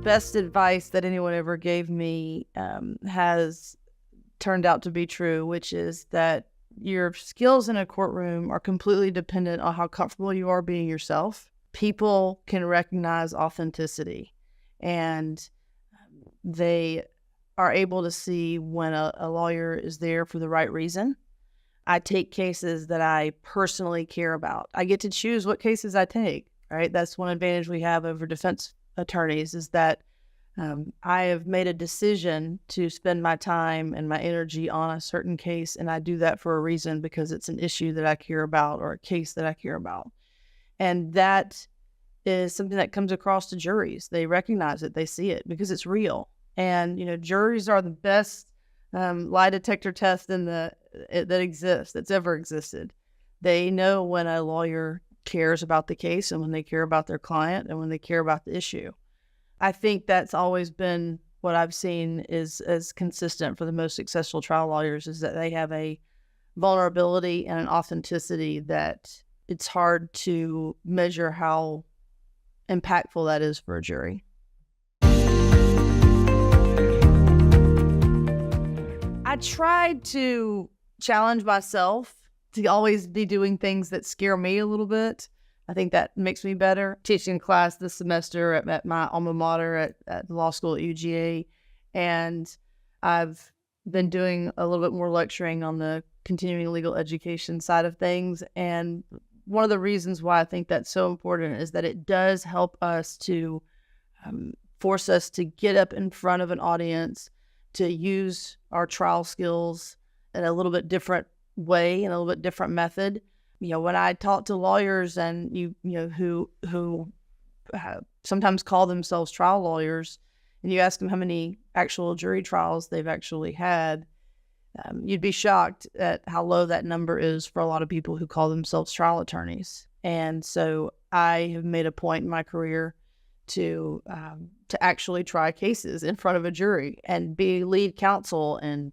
best advice that anyone ever gave me has turned out to be true, which is that your skills in a courtroom are completely dependent on how comfortable you are being yourself. People can recognize authenticity, and they are able to see when a lawyer is there for the right reason. I take cases that I personally care about. I get to choose what cases I take, right? That's one advantage we have over defense attorneys, is that I have made a decision to spend my time and my energy on a certain case, and I do that for a reason, because it's an issue that I care about or a case that I care about. And that is something that comes across to juries. They recognize it, they see it, because it's real. And, juries are the best lie detector test that exists, that's ever existed. They know when a lawyer cares about the case and when they care about their client and when they care about the issue. I think that's always been what I've seen is as consistent for the most successful trial lawyers, is that they have a vulnerability and an authenticity that it's hard to measure how impactful that is for a jury. I tried to challenge myself to always be doing things that scare me a little bit. I think that makes me better. Teaching class this semester at my alma mater at the law school at UGA. And I've been doing a little bit more lecturing on the continuing legal education side of things. And one of the reasons why I think that's so important is that it does help us to force us to get up in front of an audience, to use our trial skills in a little bit different way, in a little bit different method. When I talk to lawyers and who sometimes call themselves trial lawyers, and you ask them how many actual jury trials they've actually had, you'd be shocked at how low that number is for a lot of people who call themselves trial attorneys. And so I have made a point in my career to actually try cases in front of a jury and be lead counsel in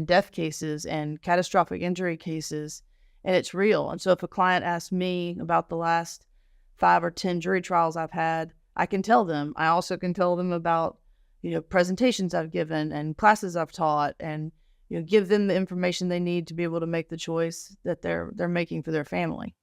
death cases and catastrophic injury cases. And it's real. And so if a client asks me about the last 5 or 10 jury trials I've had, I can tell them. I also can tell them about, presentations I've given and classes I've taught, and, give them the information they need to be able to make the choice that they're making for their family.